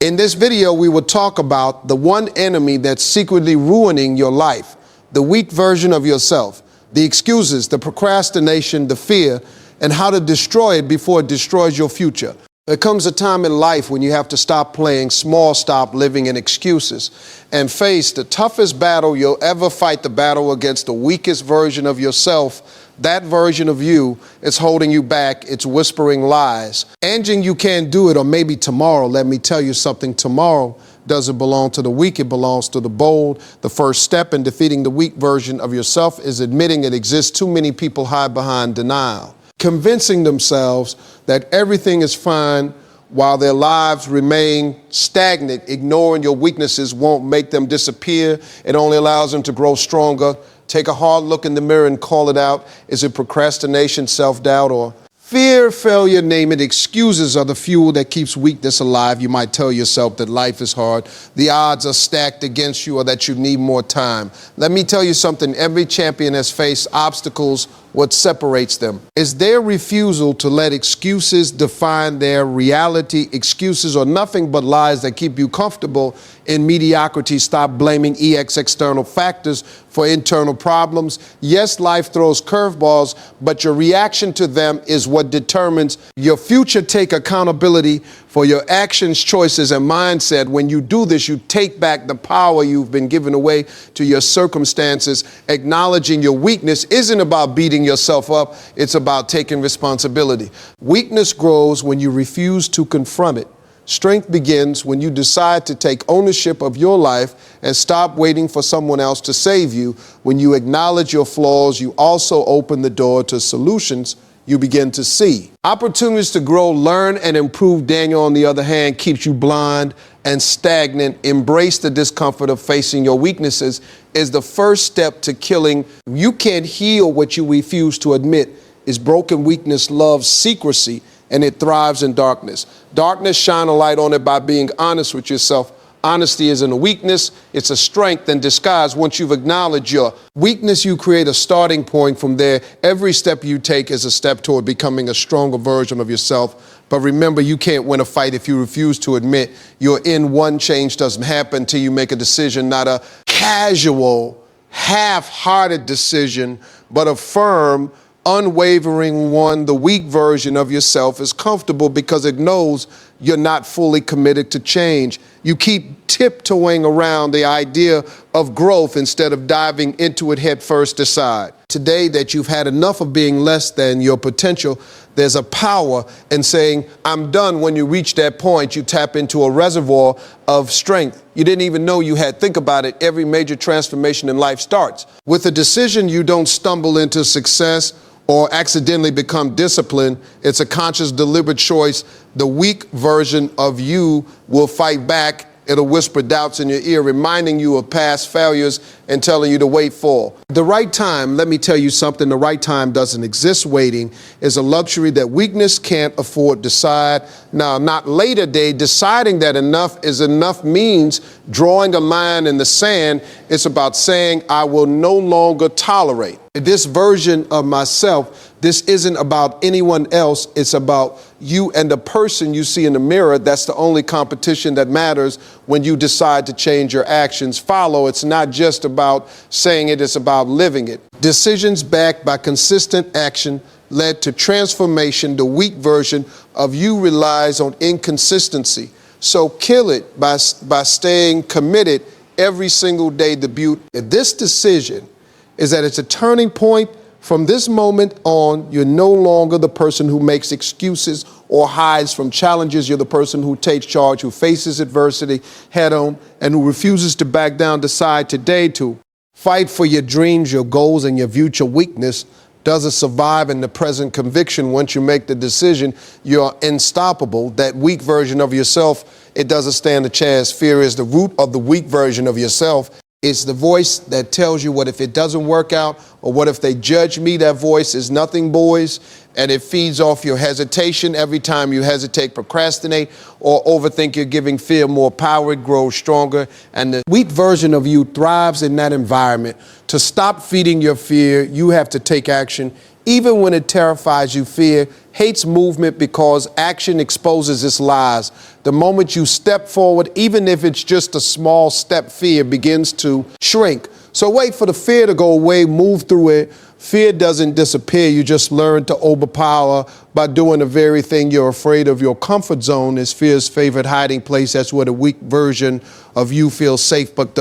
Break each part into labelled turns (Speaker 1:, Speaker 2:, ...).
Speaker 1: In this video, we will talk about the one enemy that's secretly ruining your life, the weak version of yourself, the excuses, the procrastination, the fear, and how to destroy it before it destroys your future. There comes a time in life when you have to stop playing small, stop living in excuses, and face the toughest battle you'll ever fight, the battle against the weakest version of yourself. That version of you is holding you back. It's whispering lies. Anging you can't do it, or maybe tomorrow. Let me tell you something. Tomorrow doesn't belong to the weak. It belongs to the bold. The first step in defeating the weak version of yourself is admitting it exists. Too many people hide behind denial, convincing themselves that everything is fine while their lives remain stagnant. Ignoring your weaknesses won't make them disappear. It only allows them to grow stronger. Take a hard look in the mirror and call it out. Is it procrastination, self-doubt, or fear, failure, name it? Excuses are the fuel that keeps weakness alive. You might tell yourself that life is hard, the odds are stacked against you, or that you need more time. Let me tell you something. Every champion has faced obstacles. What separates them is their refusal to let excuses define their reality. Excuses are nothing but lies that keep you comfortable in mediocrity. Stop blaming external factors for internal problems. Yes, life throws curveballs, but your reaction to them is what determines your future. Take accountability for your actions, choices, and mindset. When you do this, you take back the power you've been given away to your circumstances. Acknowledging your weakness isn't about beating yourself up. It's about taking responsibility. Weakness grows when you refuse to confront it. Strength begins when you decide to take ownership of your life and stop waiting for someone else to save you. When you acknowledge your flaws, you also open the door to solutions you begin to see. Opportunities to grow, learn, and improve. Daniel, on the other hand, keeps you blind and stagnant. Embrace the discomfort of facing your weaknesses is the first step to killing. You can't heal what you refuse to admit. Is broken weakness loves secrecy, and it thrives in darkness. Darkness, shine a light on it by being honest with yourself. Honesty isn't a weakness, it's a strength in disguise. Once you've acknowledged your weakness, you create a starting point. From there, every step you take is a step toward becoming a stronger version of yourself. But remember, you can't win a fight if you refuse to admit you're in one. Change doesn't happen until you make a decision, not a casual, half-hearted decision, but a firm, unwavering one. The weak version of yourself is comfortable because it knows you're not fully committed to change. You keep tiptoeing around the idea of growth instead of diving into it head first. Decide today that you've had enough of being less than your potential. There's a power in saying, I'm done. When you reach that point, you tap into a reservoir of strength you didn't even know you had. Think about it. Every major transformation in life starts with a decision. You don't stumble into success or accidentally become disciplined. It's a conscious, deliberate choice. The weak version of you will fight back. It'll whisper doubts in your ear, reminding you of past failures and telling you to wait for the right time. Let me tell you something. The right time doesn't exist. Waiting is a luxury that weakness can't afford. Decide now, not later day. Deciding that enough is enough means drawing a line in the sand. It's about saying, I will no longer tolerate this version of myself. This isn't about anyone else. It's about you and the person you see in the mirror. That's the only competition that matters when you decide to change your actions. Follow. It's not just about saying it. It's about living it. Decisions backed by consistent action led to transformation. The weak version of you relies on inconsistency. So kill it by staying committed every single day. The beauty of this decision is that it's a turning point. From this moment on, you're no longer the person who makes excuses or hides from challenges. You're the person who takes charge, who faces adversity head on, and who refuses to back down. Decide today to fight for your dreams, your goals, and your future. Weakness doesn't survive in the present. Conviction, once you make the decision, you're unstoppable. That weak version of yourself, it doesn't stand a chance. Fear is the root of the weak version of yourself. It's the voice that tells you, what if it doesn't work out? Or what if they judge me? That voice is nothing, boys. And it feeds off your hesitation. Every time you hesitate, procrastinate, or overthink, you're giving fear more power. It grows stronger. And the weak version of you thrives in that environment. To stop feeding your fear, you have to take action. Even when it terrifies you, fear hates movement because action exposes its lies. The The moment you step forward, even if it's just a small step, fear begins to shrink. So wait for the fear to go away, move through it. Fear doesn't disappear. You just learn to overpower by doing the very thing you're afraid of. Your comfort zone is fear's favorite hiding place. That's where the weak version of you feels safe. But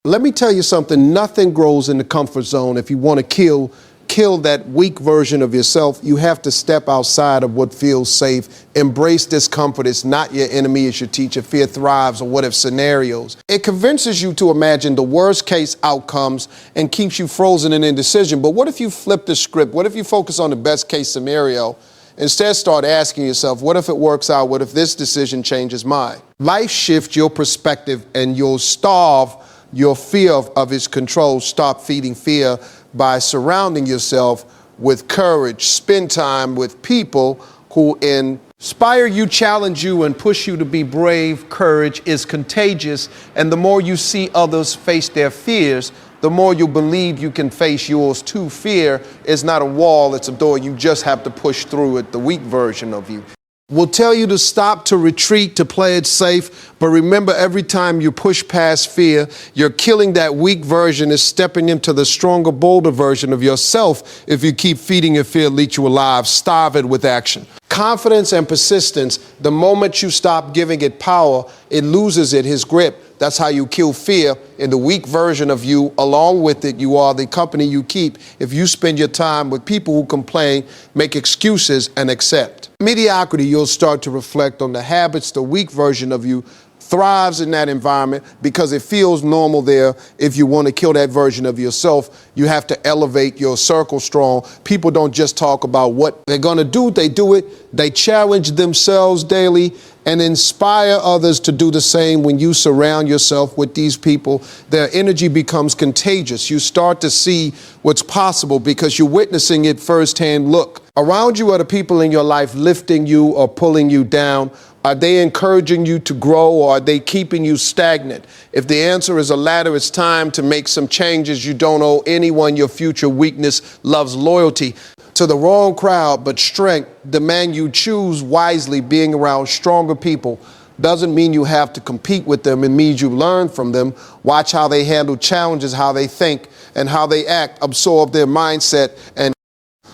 Speaker 1: let me tell you something. Nothing grows in the comfort zone. If you want to kill that weak version of yourself, you have to step outside of what feels safe. Embrace discomfort. It's not your enemy, it's your teacher. Fear thrives on what if scenarios. It convinces you to imagine the worst case outcomes and keeps you frozen in indecision. But what if you flip the script? What if you focus on the best case scenario? Instead, start asking yourself, what if it works out? What if this decision changes mine? Life shifts your perspective and you'll starve your fear of its control. Stop feeding fear by surrounding yourself with courage. Spend time with people who inspire you, challenge you, and push you to be brave. Courage is contagious, and the more you see others face their fears, the more you believe you can face yours too. Fear is not a wall, it's a door. You just have to push through it. The weak version of you will tell you to stop, to retreat, to play it safe. But remember, every time you push past fear, you're killing that weak version, is stepping into the stronger, bolder version of yourself. If you keep feeding your fear, leech you alive. Starve it with action. Confidence and persistence, the moment you stop giving it power, it loses its grip. That's how you kill fear in the weak version of you. Along with it, you are the company you keep. If you spend your time with people who complain, make excuses, and accept mediocrity, you'll start to reflect on the habits. The weak version of you thrives in that environment because it feels normal there. If you want to kill that version of yourself, you have to elevate your circle strong. People don't just talk about what they're going to do, they do it. They challenge themselves daily and inspire others to do the same. When you surround yourself with these people, their energy becomes contagious. You start to see what's possible because you're witnessing it firsthand. Look, around you are the people in your life lifting you or pulling you down. Are they encouraging you to grow, or are they keeping you stagnant? If the answer is a latter, it's time to make some changes. You don't owe anyone your future. Weakness loves loyalty to the wrong crowd, but strength demand you choose wisely. Being around stronger people doesn't mean you have to compete with them. It means you learn from them. Watch how they handle challenges, how they think, and how they act. Absorb their mindset and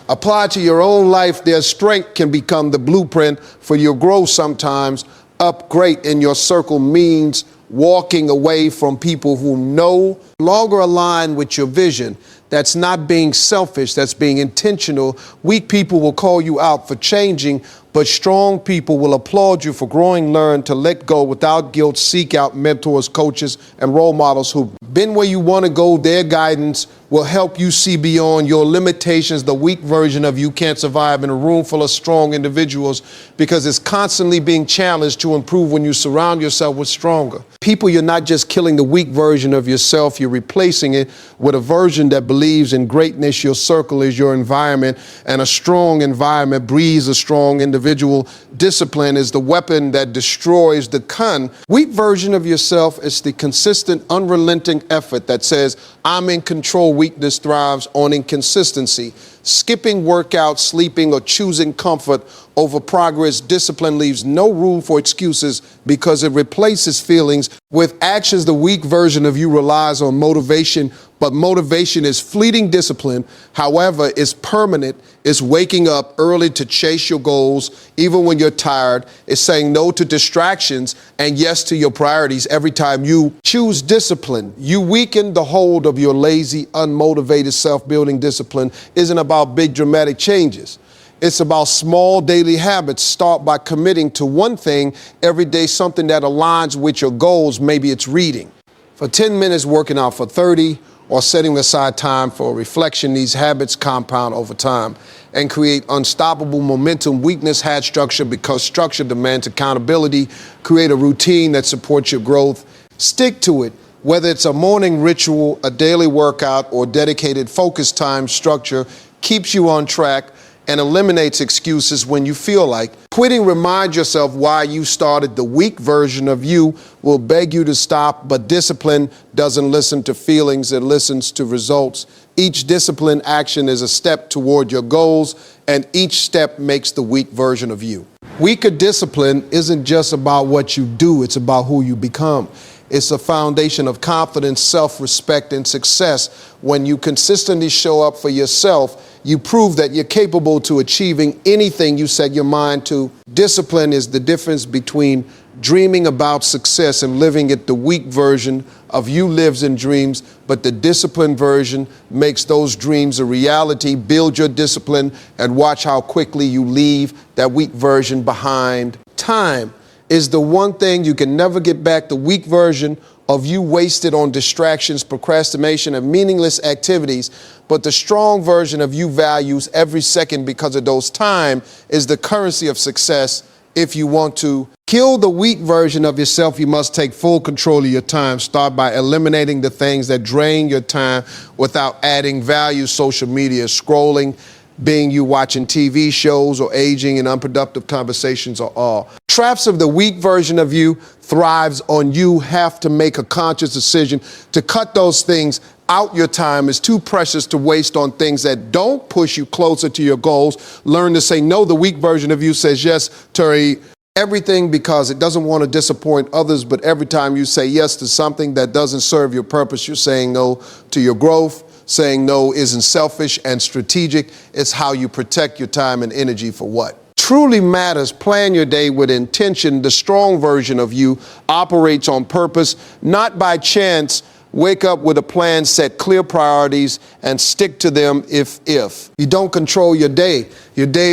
Speaker 1: apply to your own life. Their strength can become the blueprint for your growth sometimes. Upgrade in your circle means walking away from people who no longer align with your vision. That's not being selfish, that's being intentional. Weak people will call you out for changing, but strong people will applaud you for growing. Learn to let go without guilt. Seek out mentors, coaches, and role models who've been where you want to go. Their guidance will help you see beyond your limitations. The weak version of you can't survive in a room full of strong individuals because it's constantly being challenged to improve. When you surround yourself with stronger people, you're not just killing the weak version of yourself, you're replacing it with a version that believes in greatness. Your circle is your environment, and a strong environment breeds a strong individual. Discipline is the weapon that destroys the weak version of yourself. Is the consistent, unrelenting effort that says, I'm in control. Weakness thrives on inconsistency. Skipping workouts, sleeping, or choosing comfort over progress. Discipline leaves no room for excuses because it replaces feelings with actions. The weak version of you relies on motivation, but motivation is fleeting. Discipline, however, is permanent. It's waking up early to chase your goals, even when you're tired. It's saying no to distractions and yes to your priorities. Every time you choose discipline, you weaken the hold of your lazy, unmotivated self-building. Discipline isn't about big dramatic changes. It's about small daily habits. Start by committing to one thing every day, something that aligns with your goals. Maybe it's reading for 10 minutes, working out for 30, or setting aside time for reflection. These habits compound over time and create unstoppable momentum. Weakness had structure because structure demands accountability. Create a routine that supports your growth. Stick to it. Whether it's a morning ritual, a daily workout, or dedicated focus time, structure keeps you on track. and eliminates excuses when you feel like quitting. Remind yourself why you started. The weak version of you will beg you to stop, but discipline doesn't listen to feelings, it listens to results. Each disciplined action is a step toward your goals, and each step makes the weak version of you. Weaker discipline isn't just about what you do, it's about who you become. It's a foundation of confidence, self-respect, and success. When you consistently show up for yourself, you prove that you're capable to achieving anything you set your mind to. Discipline is the difference between dreaming about success and living it. The weak version of you lives in dreams, but the disciplined version makes those dreams a reality. Build your discipline and watch how quickly you leave that weak version behind. Time is the one thing you can never get back. The weak version of you wasted on distractions, procrastination, and meaningless activities, but the strong version of you values every second because of those. Time is the currency of success. If you want to kill the weak version of yourself, you must take full control of your time. Start by eliminating the things that drain your time without adding value. Social media, scrolling, being you watching TV shows, or aging in unproductive conversations are all. Traps of the weak version of you thrives on. You have to make a conscious decision to cut those things out. Your time is too precious to waste on things that don't push you closer to your goals. Learn to say no. The weak version of you says yes to everything because it doesn't want to disappoint others, but every time you say yes to something that doesn't serve your purpose, you're saying no to your growth. Saying no isn't selfish and strategic. It's how you protect your time and energy for what truly matters. Plan your day with intention. The strong version of you operates on purpose, not by chance. Wake up with a plan, set clear priorities, and stick to them. If you don't control your day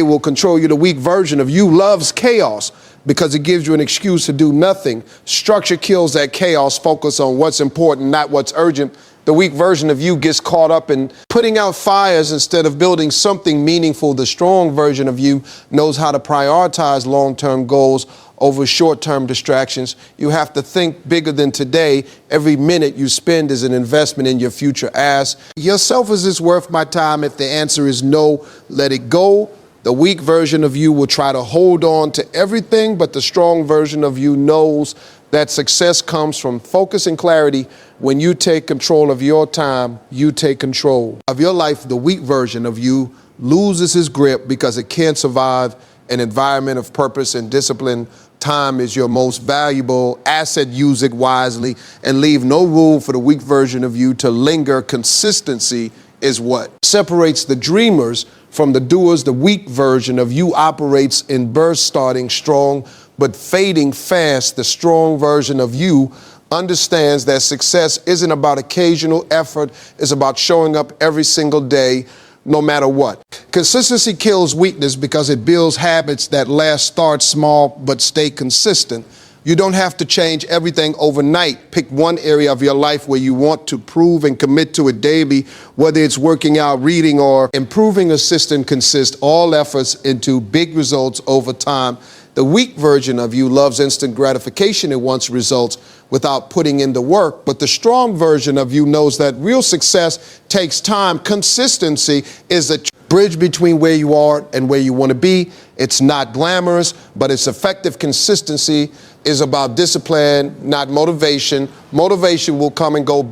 Speaker 1: will control you. The weak version of you loves chaos because it gives you an excuse to do nothing. Structure kills that chaos. Focus on what's important, not what's urgent. The weak version of you gets caught up in putting out fires instead of building something meaningful. The strong version of you knows how to prioritize long-term goals over short-term distractions. You have to think bigger than today. Every minute you spend is an investment in your future. Ask yourself, is this worth my time? If the answer is no, let it go. The weak version of you will try to hold on to everything, but the strong version of you knows that success comes from focus and clarity. When you take control of your time, you take control of your life. The weak version of you loses his grip because it can't survive an environment of purpose and discipline. Time is your most valuable asset. Use it wisely and leave no room for the weak version of you to linger. Consistency is what separates the dreamers from the doers. The weak version of you operates in bursts, starting strong but fading fast. The strong version of you understands that success isn't about occasional effort, it's about showing up every single day, no matter what. Consistency kills weakness because it builds habits that last. Start small, but stay consistent. You don't have to change everything overnight. Pick one area of your life where you want to prove and commit to it daily, whether it's working out, reading, or improving. Assistant consist all efforts into big results over time. The weak version of you loves instant gratification. It wants results without putting in the work. But the strong version of you knows that real success takes time. Consistency is the bridge between where you are and where you want to be. It's not glamorous, but it's effective. Consistency is about discipline, not motivation. Motivation will come and go,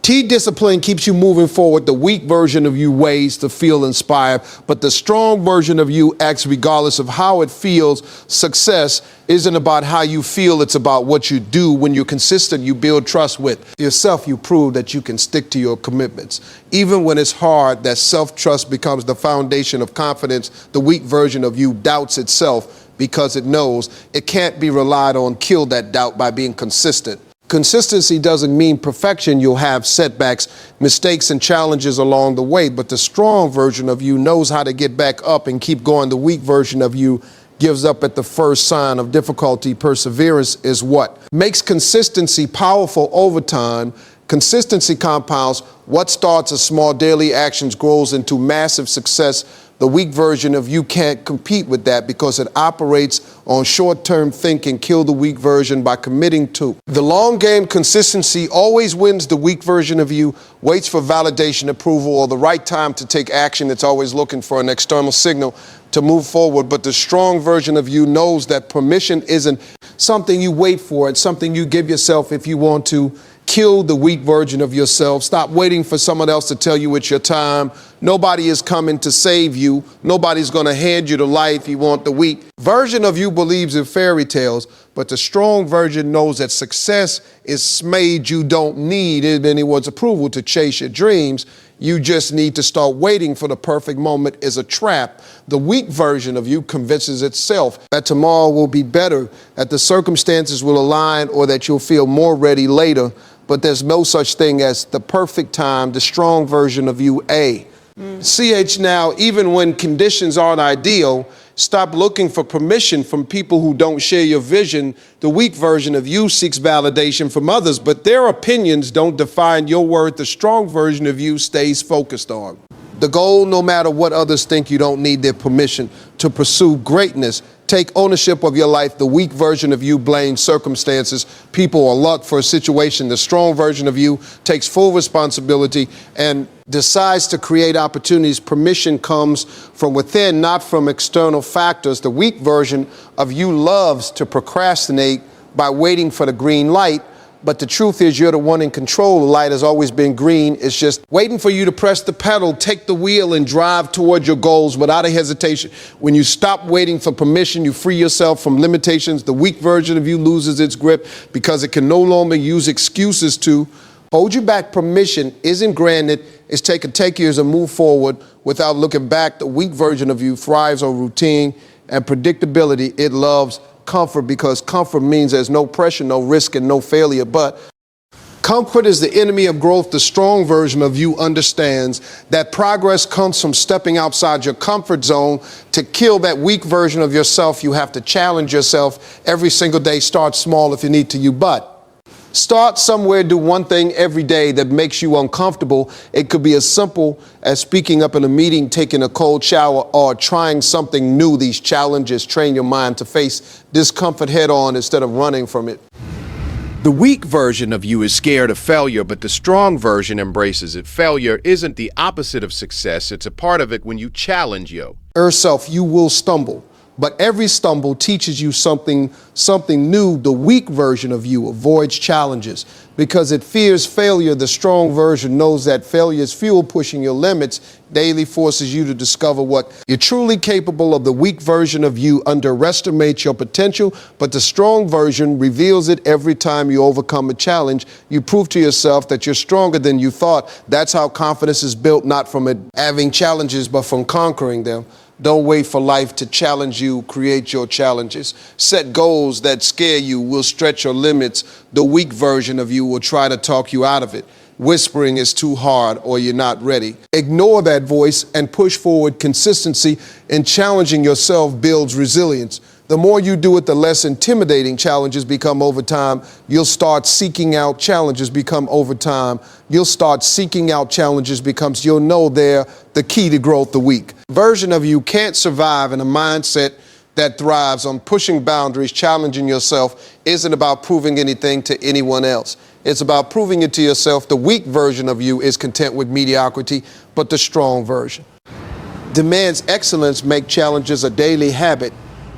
Speaker 1: Discipline keeps you moving forward. The weak version of you waits to feel inspired, but the strong version of you acts regardless of how it feels. Success isn't about how you feel, it's about what you do. When you're consistent, you build trust with yourself. You prove that you can stick to your commitments. Even when it's hard, that self-trust becomes the foundation of confidence. The weak version of you doubts itself because it knows it can't be relied on. Kill that doubt by being consistent. Consistency doesn't mean perfection. You'll have setbacks, mistakes, and challenges along the way, but the strong version of you knows how to get back up and keep going. The weak version of you gives up at the first sign of difficulty. Perseverance is what makes consistency powerful over time. Consistency compounds. What starts as small daily actions grows into massive success. The weak version of you can't compete with that because it operates on short-term thinking. Kill the weak version by committing to. The long game consistency always wins. The weak version of you waits for validation, approval, or the right time to take action. It's always looking for an external signal to move forward. But the strong version of you knows that permission isn't something you wait for. It's something you give yourself if you want to. Kill the weak version of yourself. Stop waiting for someone else to tell you it's your time. Nobody is coming to save you. Nobody's going to hand you the life you want. The weak version of you believes in fairy tales, but the strong version knows that success is made. You don't need anyone's approval to chase your dreams. You just need to start waiting for the perfect moment. Is a trap. The weak version of you convinces itself that tomorrow will be better, that the circumstances will align, or that you'll feel more ready later. But there's no such thing as the perfect time. The strong version of you, CH now, even when conditions aren't ideal, stop looking for permission from people who don't share your vision. The weak version of you seeks validation from others, but their opinions don't define your worth. The strong version of you stays focused on the goal. No matter what others think, you don't need their permission to pursue greatness. Take ownership of your life. The weak version of you blames circumstances, people, or luck for a situation. The strong version of you takes full responsibility and decides to create opportunities. Permission comes from within, not from external factors. The weak version of you loves to procrastinate by waiting for the green light. But the truth is, you're the one in control. The light has always been green. It's just waiting for you to press the pedal, take the wheel, and drive towards your goals without a hesitation. When you stop waiting for permission, you free yourself from limitations. The weak version of you loses its grip because it can no longer use excuses to hold you back. Permission isn't granted. It's take years and move forward without looking back. The weak version of you thrives on routine and predictability. It loves comfort because comfort means there's no pressure, no risk, and no failure. But comfort is the enemy of growth. The strong version of you understands that progress comes from stepping outside your comfort zone. To kill that weak version of yourself, you have to challenge yourself every single day. Start small if you need to, but start somewhere. Do one thing every day that makes you uncomfortable. It could be as simple as speaking up in a meeting, taking a cold shower, or trying something new. These challenges train your mind to face discomfort head on instead of running from it.
Speaker 2: The weak version of you is scared of failure, but the strong version embraces it. Failure isn't the opposite of success. It's a part of it when you challenge
Speaker 1: yourself. You will stumble. But every stumble teaches you something new. The weak version of you avoids challenges because it fears failure. The strong version knows that failure is fuel, pushing your limits. Daily forces you to discover what you're truly capable of. The weak version of you underestimates your potential, but the strong version reveals it every time you overcome a challenge. You prove to yourself that you're stronger than you thought. That's how confidence is built, not from having challenges, but from conquering them. Don't wait for life to challenge you. Create your challenges. Set goals that scare you. Will stretch your limits. The weak version of you will try to talk you out of it. Whispering is too hard or you're not ready. Ignore that voice and push forward. Consistency in challenging yourself builds resilience. The more you do it, the less intimidating challenges become over time. You'll start seeking out challenges become over time. You'll start seeking out challenges because you'll know they're the key to growth. The weak version of you can't survive in a mindset that thrives on pushing boundaries. Challenging yourself isn't about proving anything to anyone else. It's about proving it to yourself. The weak version of you is content with mediocrity, but the strong version demands excellence. Make challenges a daily habit.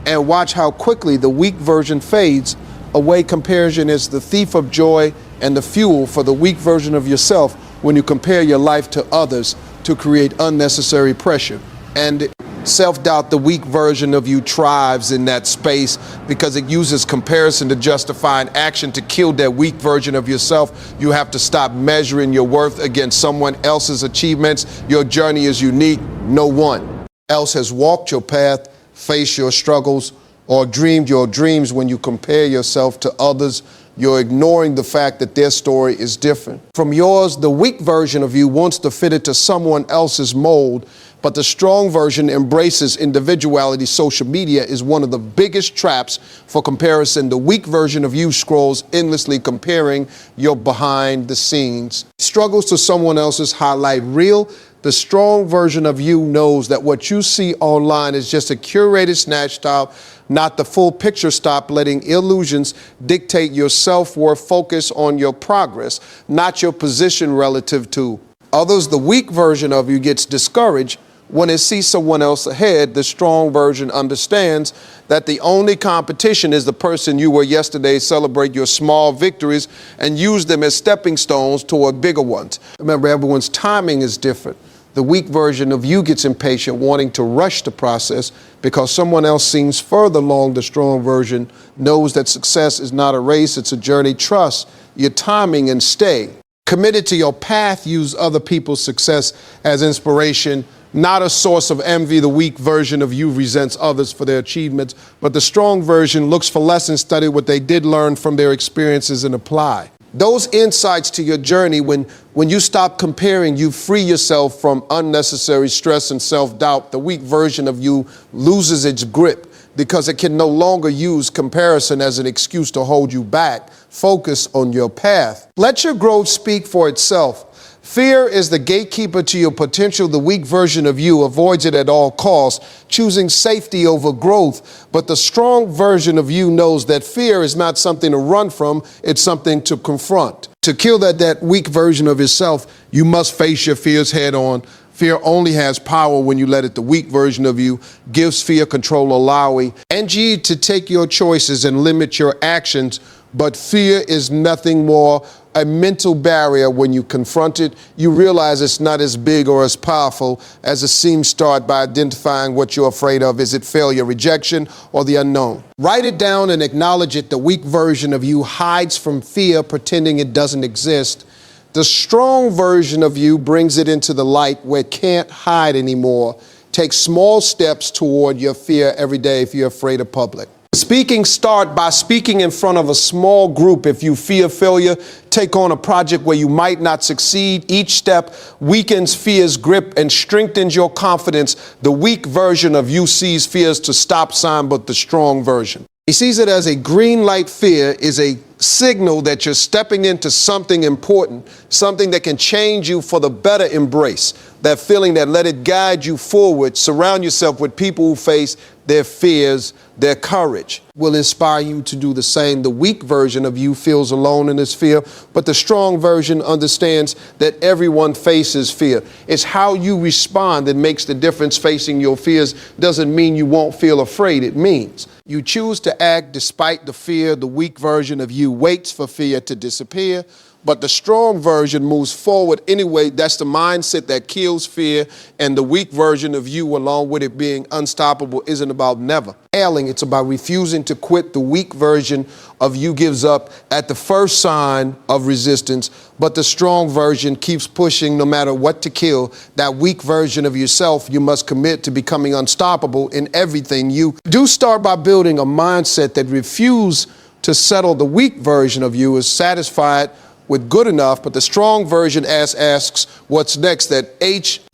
Speaker 1: And watch how quickly the weak version fades away. Comparison is the thief of joy and the fuel for the weak version of yourself when you compare your life to others to create unnecessary pressure. And self-doubt, the weak version of you thrives in that space because it uses comparison to justify an action. To kill that weak version of yourself, you have to stop measuring your worth against someone else's achievements. Your journey is unique. No one else has walked your path, faced your struggles, or dreamed your dreams. When you compare yourself to others, you're ignoring the fact that their story is different from yours. The weak version of you wants to fit into someone else's mold, but the strong version embraces individuality. Social media is one of the biggest traps for comparison. The weak version of you scrolls endlessly, comparing your behind the scenes struggles to someone else's highlight reel. The strong version of you knows that what you see online is just a curated snapshot, not the full picture. Stop letting illusions dictate your self-worth. Focus on your progress, not your position relative to others. The weak version of you gets discouraged when it sees someone else ahead. The strong version understands that the only competition is the person you were yesterday. Celebrate your small victories and use them as stepping stones toward bigger ones. Remember, everyone's timing is different. The weak version of you gets impatient, wanting to rush the process because someone else seems further along. The strong version knows that success is not a race, it's a journey. Trust your timing and stay committed to your path. Use other people's success as inspiration, not a source of envy. The weak version of you resents others for their achievements, but the strong version looks for lessons, study what they did learn from their experiences, and apply those insights to your journey. When you stop comparing, you free yourself from unnecessary stress and self-doubt. The weak version of you loses its grip because it can no longer use comparison as an excuse to hold you back. Focus on your path. Let your growth speak for itself. Fear is the gatekeeper to your potential. The weak version of you avoids it at all costs, choosing safety over growth. But the strong version of you knows that fear is not something to run from, it's something to confront. To kill that weak version of yourself, you must face your fears head on. Fear only has power when you let it. The weak version of you gives fear control, allowing energy to take your choices and limit your actions. But fear is nothing more a mental barrier. When you confront it, you realize it's not as big or as powerful as it seems. Start by identifying what you're afraid of. Is it failure, rejection, or the unknown? Write it down and acknowledge it. The weak version of you hides from fear, pretending it doesn't exist. The strong version of you brings it into the light where it can't hide anymore. Take small steps toward your fear every day if you're afraid of public speaking. Start by speaking in front of a small group. If you fear failure, take on a project where you might not succeed. Each step weakens fear's grip and strengthens your confidence. The weak version of you sees fear as a stop sign, but the strong version, he sees it as a green light. Fear is a signal that you're stepping into something important, something that can change you for the better. Embrace that feeling, that let it guide you forward. Surround yourself with people who face their fears. Their courage will inspire you to do the same. The weak version of you feels alone in his fear, but the strong version understands that everyone faces fear. It's how you respond that makes the difference. Facing your fears doesn't mean you won't feel afraid. It means you choose to act despite the fear. The weak version of you waits for fear to disappear, but the strong version moves forward anyway. That's the mindset that kills fear. And the weak version of you, along with it being unstoppable, isn't about never failing. It's about refusing to quit. The weak version of you gives up at the first sign of resistance, but the strong version keeps pushing no matter what to kill. That weak version of yourself, you must commit to becoming unstoppable in everything you do. Start by building a mindset that refuses to settle. The weak version of you is satisfied with good enough, but the strong version asks what's next. That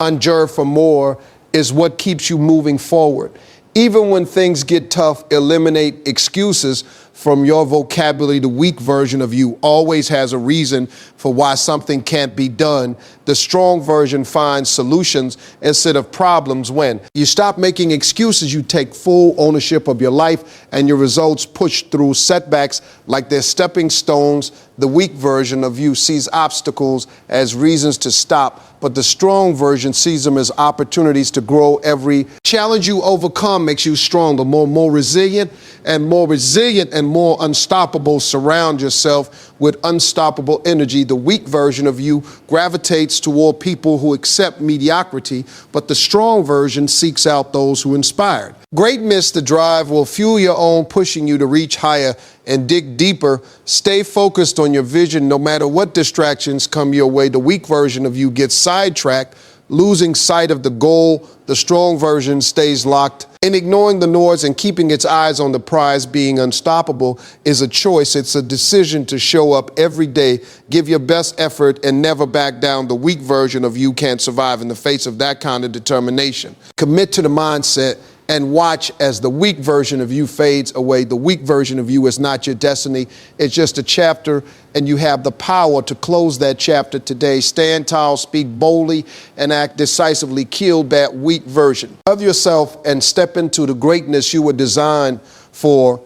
Speaker 1: hunger for more is what keeps you moving forward. Even when things get tough, eliminate excuses from your vocabulary. The weak version of you always has a reason for why something can't be done. The strong version finds solutions instead of problems. When you stop making excuses, you take full ownership of your life, and your results push through setbacks like they're stepping stones. The weak version of you sees obstacles as reasons to stop, but the strong version sees them as opportunities to grow. Every challenge you overcome makes you stronger, more resilient and more unstoppable. Surround yourself with unstoppable energy. The weak version of you gravitates toward people who accept mediocrity, but the strong version seeks out those who inspire. Greatness, the drive, will fuel your own, pushing you to reach higher and dig deeper. Stay focused on your vision no matter what distractions come your way. The weak version of you gets sidetracked, losing sight of the goal. The strong version stays locked in, ignoring the noise and keeping its eyes on the prize. Being unstoppable is a choice. It's a decision to show up every day, give your best effort, and never back down. The weak version of you can't survive in the face of that kind of determination. Commit to the mindset and watch as the weak version of you fades away. The weak version of you is not your destiny. It's just a chapter, and you have the power to close that chapter today. Stand tall, speak boldly, and act decisively. Kill that weak version of yourself and step into the greatness you were designed for.